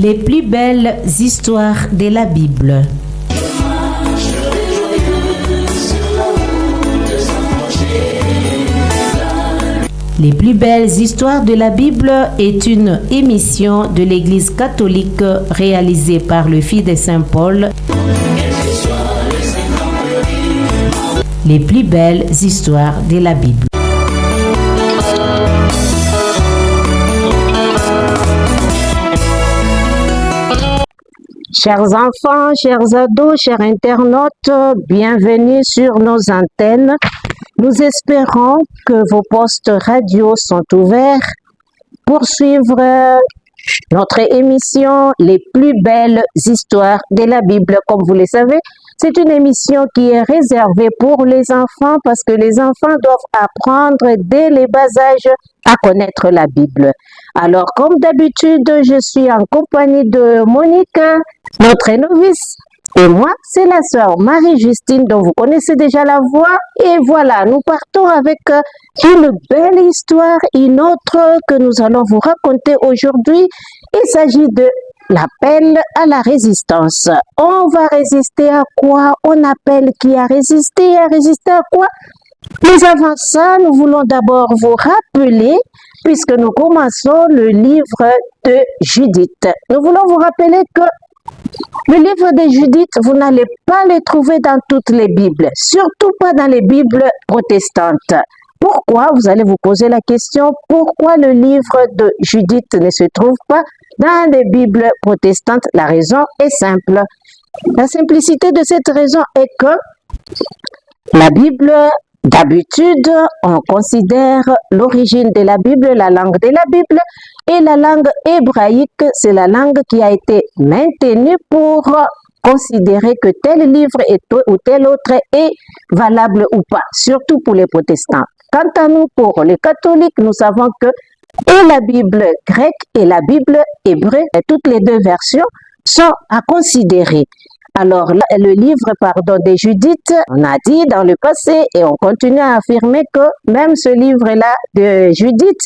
Les plus belles histoires de la Bible. Les plus belles histoires de la Bible est une émission de l'Église catholique réalisée par le Fils de Saint Paul. Les plus belles histoires de la Bible. Chers enfants, chers ados, chers internautes, bienvenue sur nos antennes. Nous espérons que vos postes radio sont ouverts pour suivre notre émission Les plus belles histoires de la Bible. Comme vous le savez, c'est une émission qui est réservée pour les enfants parce que les enfants doivent apprendre dès les bas âges à connaître la Bible. Alors, comme d'habitude, je suis en compagnie de Monique, notre novice. Et moi, c'est la sœur Marie-Justine dont vous connaissez déjà la voix. Et voilà, nous partons avec une belle histoire, une autre que nous allons vous raconter aujourd'hui. Il s'agit de l'appel à la résistance. On va résister à quoi? On appelle qui a résisté? À résister à quoi? Mais avant ça, nous voulons d'abord vous rappeler, puisque nous commençons le livre de Judith. Nous voulons vous rappeler que le livre de Judith, vous n'allez pas le trouver dans toutes les Bibles, surtout pas dans les Bibles protestantes. Pourquoi? Vous allez vous poser la question, pourquoi le livre de Judith ne se trouve pas dans les Bibles protestantes? La raison est simple. La simplicité de cette raison est que la Bible, d'habitude, on considère l'origine de la Bible, la langue de la Bible, et la langue hébraïque, c'est la langue qui a été maintenue pour considérer que tel livre ou tel autre est valable ou pas, surtout pour les protestants. Quant à nous, pour les catholiques, nous savons que et la Bible grecque et la Bible hébreu, toutes les deux versions, sont à considérer. Alors, le livre, de Judith, on a dit dans le passé et on continue à affirmer que même ce livre-là de Judith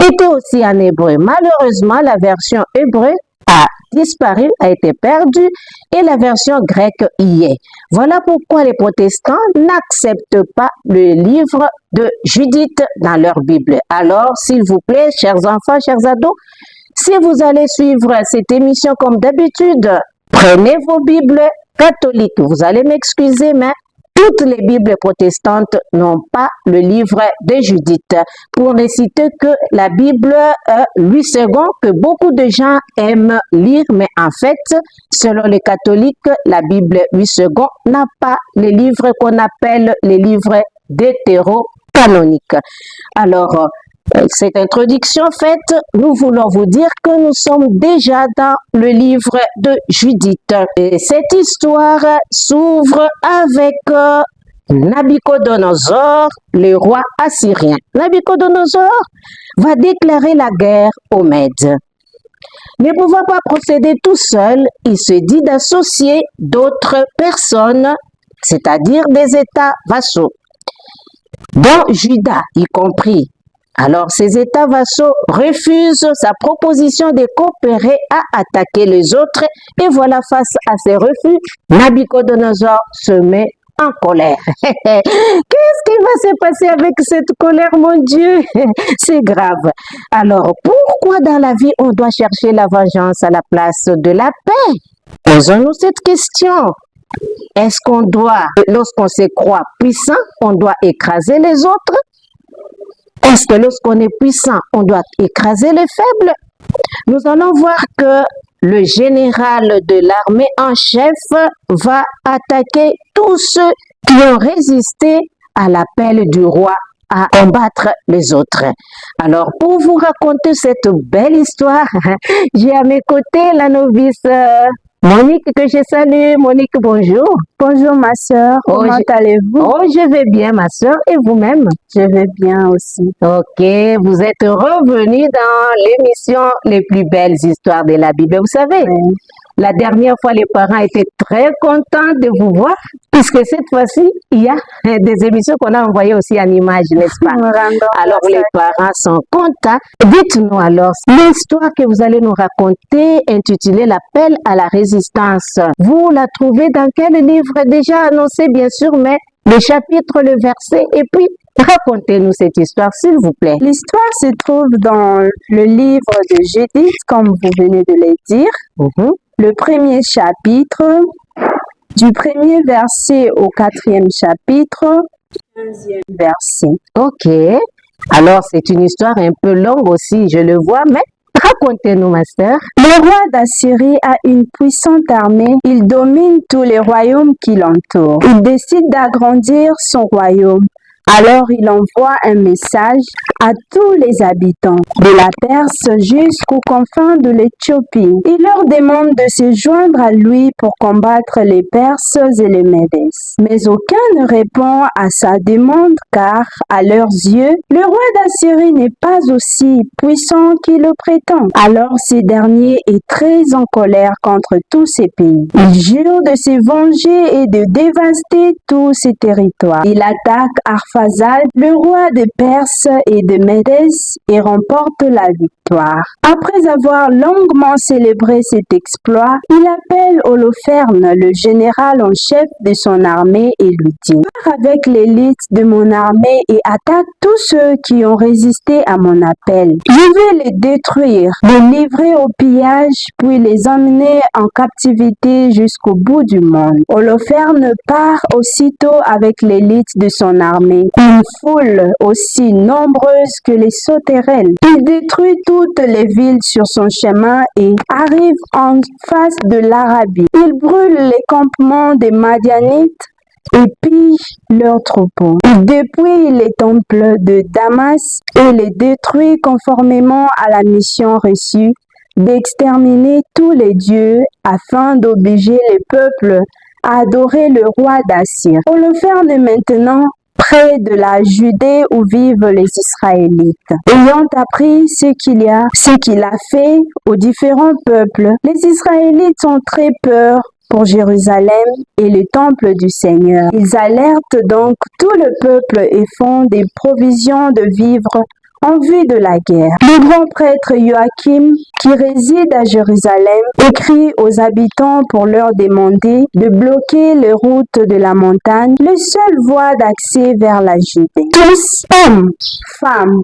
était aussi en hébreu. Malheureusement, la version hébreu a disparu, a été perdue et la version grecque y est. Voilà pourquoi les protestants n'acceptent pas le livre de Judith dans leur Bible. Alors, s'il vous plaît, chers enfants, chers ados, si vous allez suivre cette émission comme d'habitude, prenez vos Bibles catholiques. Vous allez m'excuser, mais toutes les Bibles protestantes n'ont pas le livre de Judith. Pour ne citer que la Bible Louis II, que beaucoup de gens aiment lire, mais en fait, selon les catholiques, la Bible Louis II n'a pas les livres qu'on appelle les livres deutérocanoniques. Alors, cette introduction faite, nous voulons vous dire que nous sommes déjà dans le livre de Judith. Et cette histoire s'ouvre avec Nabuchodonosor, le roi assyrien. Nabuchodonosor va déclarer la guerre aux Mèdes. Ne pouvant pas procéder tout seul, il se dit d'associer d'autres personnes, c'est-à-dire des États vassaux, dont Juda y compris. Alors, ces États vassaux refusent sa proposition de coopérer à attaquer les autres et voilà, face à ces refus, Nabuchodonosor se met en colère. Qu'est-ce qui va se passer avec cette colère, mon Dieu? C'est grave. Alors, pourquoi dans la vie on doit chercher la vengeance à la place de la paix? Posons-nous cette question. Est-ce qu'on doit, lorsqu'on se croit puissant, on doit écraser les autres? Est-ce que lorsqu'on est puissant, on doit écraser les faibles? Nous allons voir que le général de l'armée en chef va attaquer tous ceux qui ont résisté à l'appel du roi à combattre les autres. Alors, pour vous raconter cette belle histoire, j'ai à mes côtés la novice Monique que je salue. Monique, bonjour. Bonjour ma soeur, comment allez-vous? Oh, je vais bien ma soeur, et vous-même? Je vais bien aussi. Ok, vous êtes revenue dans l'émission Les plus belles histoires de la Bible. Vous savez, La dernière fois, les parents étaient très contents de vous voir, puisque cette fois-ci, il y a des émissions qu'on a envoyées aussi en images, n'est-ce pas? Alors, les parents sont contents. Dites-nous alors, l'histoire que vous allez nous raconter, intitulée L'appel à la résistance, vous la trouvez dans quel livre? Déjà annoncé, bien sûr, mais le chapitre, le verset, et puis racontez-nous cette histoire, s'il vous plaît. L'histoire se trouve dans le livre de Judith, comme vous venez de le dire. Le premier chapitre, du premier verset au 4e chapitre, 15e verset. Ok. Alors, c'est une histoire un peu longue aussi, je le vois, mais racontez-nous, ma sœur. Le roi d'Assyrie a une puissante armée. Il domine tous les royaumes qui l'entourent. Il décide d'agrandir son royaume. Alors il envoie un message à tous les habitants de la Perse jusqu'aux confins de l'Éthiopie. Il leur demande de se joindre à lui pour combattre les Perses et les Médès. Mais aucun ne répond à sa demande car, à leurs yeux, le roi d'Assyrie n'est pas aussi puissant qu'il le prétend. Alors ces derniers est très en colère contre tous ces pays. Il jure de se venger et de dévaster tous ces territoires. Il attaque Arphazad, le roi de Perse et de Médès, et remporte la victoire. Après avoir longuement célébré cet exploit, il appelle Holoferne, le général en chef de son armée, et lui dit: pars avec l'élite de mon armée et attaque tous ceux qui ont résisté à mon appel. Je vais les détruire, les livrer au pillage, puis les emmener en captivité jusqu'au bout du monde. Holoferne part aussitôt avec l'élite de son armée, une foule aussi nombreuse que les sauterelles. Il détruit toutes les villes sur son chemin et arrive en face de l'Arabie. Il brûle les campements des Madianites et pille leurs troupeaux. Il dépouille les temples de Damas et les détruit conformément à la mission reçue d'exterminer tous les dieux afin d'obliger les peuples à adorer le roi d'Assir. Holoferne maintenant près de la Judée où vivent les Israélites. Ayant appris ce qu'il a fait aux différents peuples, les Israélites ont très peur pour Jérusalem et le temple du Seigneur. Ils alertent donc tout le peuple et font des provisions de vivres en vue de la guerre. Le grand prêtre Joachim, qui réside à Jérusalem, écrit aux habitants pour leur demander de bloquer les routes de la montagne, le seul voie d'accès vers la Judée. Tous, hommes, femmes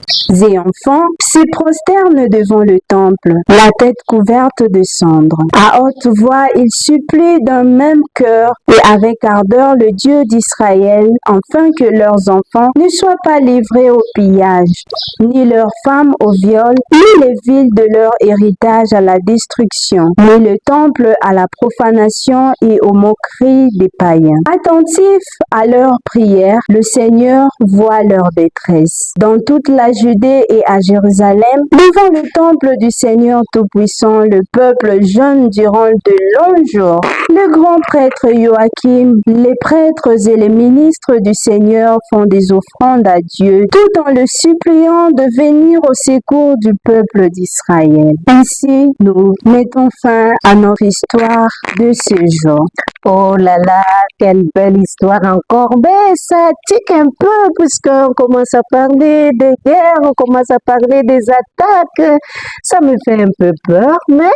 et enfants, se prosternent devant le temple, la tête couverte de cendres. À haute voix, ils supplient d'un même cœur et avec ardeur le Dieu d'Israël, afin que leurs enfants ne soient pas livrés au pillage, ni leurs femmes au viol, ni les villes de leur héritage à la destruction, ni le temple à la profanation et aux moqueries des païens. Attentifs à leurs prières, le Seigneur voit leur détresse. Dans toute la Judée et à Jérusalem, devant le temple du Seigneur Tout-Puissant, le peuple jeûne durant de longs jours. Le grand prêtre Joachim, les prêtres et les ministres du Seigneur font des offrandes à Dieu, tout en le suppliant de venir au secours du peuple d'Israël. Ainsi, nous mettons fin à notre histoire de ce jour. Oh là là, quelle belle histoire encore. Mais ça tique un peu puisqu'on commence à parler de guerre, on commence à parler des attaques. Ça me fait un peu peur, mais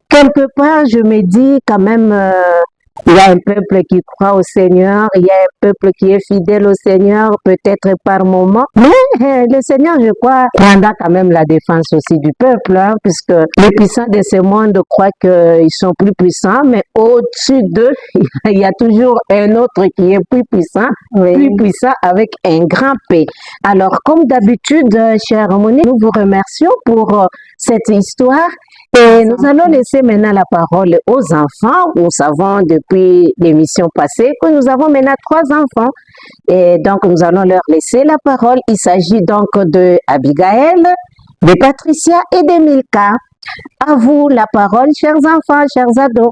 quelque part, je me dis quand même, il y a un peuple qui croit au Seigneur, il y a un peuple qui est fidèle au Seigneur, peut-être par moment. Mais le Seigneur, je crois, prendra quand même la défense aussi du peuple, hein, puisque les puissants de ce monde croient qu'ils sont plus puissants, mais au-dessus d'eux, il y a toujours un autre qui est plus puissant avec un grand P. Alors, comme d'habitude, chère Monique, nous vous remercions pour cette histoire. Et nous allons laisser maintenant la parole aux enfants. Nous savons depuis l'émission passée que nous avons maintenant 3 enfants. Et donc, nous allons leur laisser la parole. Il s'agit donc de Abigail, de Patricia et de Milka. À vous la parole, chers enfants, chers ados.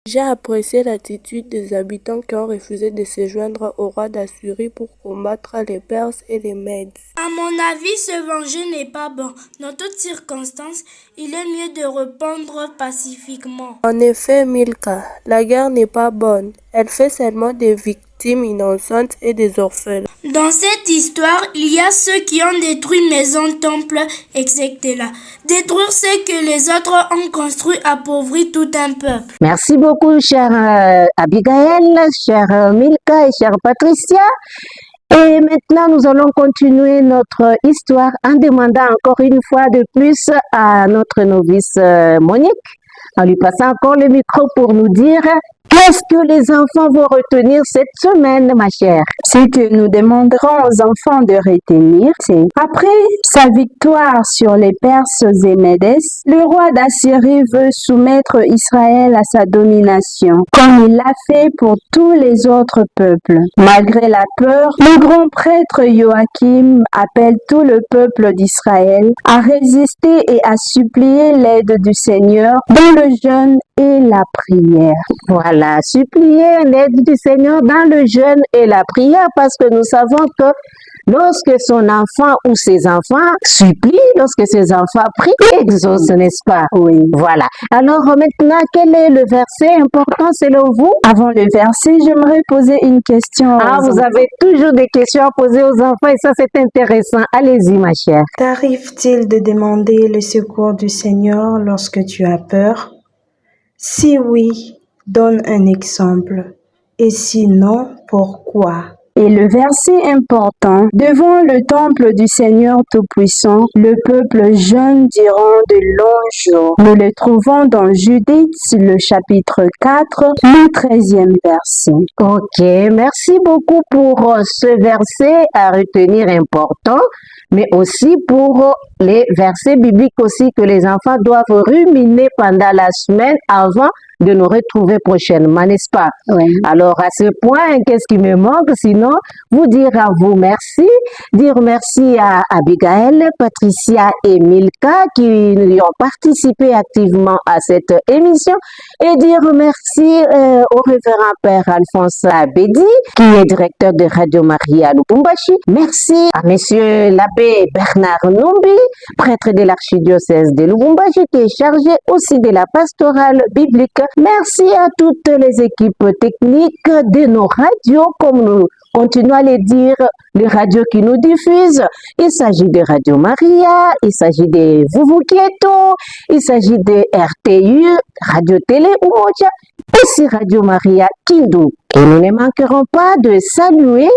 J'ai apprécié l'attitude des habitants qui ont refusé de se joindre au roi d'Assyrie pour combattre les Perses et les Mèdes. À mon avis, se venger n'est pas bon. Dans toutes circonstances, il est mieux de répondre pacifiquement. En effet, Milka, la guerre n'est pas bonne. Elle fait seulement des victimes innocentes et des orphelins. Dans cette histoire, il y a ceux qui ont détruit maisons, temples, etc. Détruire ce que les autres ont construit appauvrit tout un peuple. Merci beaucoup, chère Abigail, chère Milka et chère Patricia. Et maintenant, nous allons continuer notre histoire en demandant encore une fois de plus à notre novice Monique, en lui passant encore le micro pour nous dire qu'est-ce que les enfants vont retenir cette semaine, ma chère. Ce que nous demanderons aux enfants de retenir, c'est après sa victoire sur les Perses et Médès, le roi d'Assyrie veut soumettre Israël à sa domination, comme il l'a fait pour tous les autres peuples. Malgré la peur, le grand prêtre Joachim appelle tout le peuple d'Israël à résister et à supplier l'aide du Seigneur dans le jeûne et la prière. Voilà, supplier l'aide du Seigneur dans le jeûne et la prière, parce que nous savons que lorsque son enfant ou ses enfants supplient, lorsque ses enfants prient, il exauce, n'est-ce pas? Oui. Voilà. Alors maintenant, quel est le verset important selon vous? Avant le verset, j'aimerais poser une question. Vous avez toujours des questions à poser aux enfants et ça c'est intéressant. Allez-y, ma chère. T'arrive-t-il de demander le secours du Seigneur lorsque tu as peur? Si oui, donne un exemple. Et si non, pourquoi? Et le verset important, devant le temple du Seigneur Tout-Puissant, le peuple jeûne durant de longs jours. Nous le trouvons dans Judith, le chapitre 4, le 13e verset. Ok, merci beaucoup pour ce verset à retenir important, mais aussi pour les versets bibliques aussi que les enfants doivent ruminer pendant la semaine avant de nous retrouver prochainement, n'est-ce pas? Oui. Alors, à ce point, qu'est-ce qui me manque? Sinon, vous dire à vous merci, dire merci à Abigail, Patricia et Milka qui ont participé activement à cette émission et dire merci au révérend Père Alphonse Abedi, qui est directeur de Radio Maria Lubumbashi. Merci à monsieur l'abbé Bernard Numbi, prêtre de l'archidiocèse de Lubumbashi, qui est chargé aussi de la pastorale biblique. Merci à toutes les équipes techniques de nos radios, comme nous continuons à les dire, les radios qui nous diffusent. Il s'agit de Radio Maria, il s'agit de Vuvukieto, il s'agit de RTU, Radio Télé Umoja, aussi Radio Maria Kindu. Et nous ne manquerons pas de saluer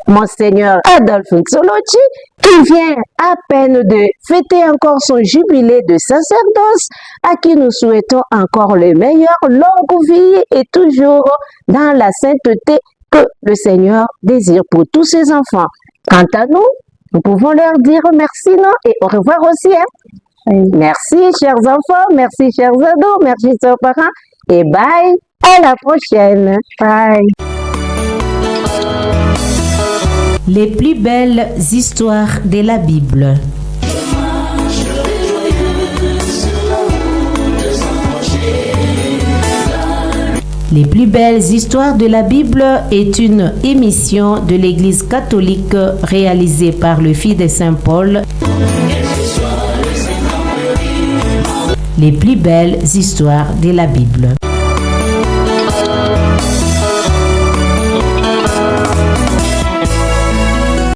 Monseigneur Adolphe Nsolochi, qui vient à peine de fêter encore son jubilé de sacerdoce, à qui nous souhaitons encore le meilleur, longue vie et toujours dans la sainteté que le Seigneur désire pour tous ses enfants. Quant à nous, nous pouvons leur dire merci, non? Et au revoir aussi. Merci, chers enfants, merci, chers ados, merci, chers parents, et bye, à la prochaine. Bye. Les plus belles histoires de la Bible. Les plus belles histoires de la Bible est une émission de l'Église catholique réalisée par le Fils de Saint Paul. Les plus belles histoires de la Bible.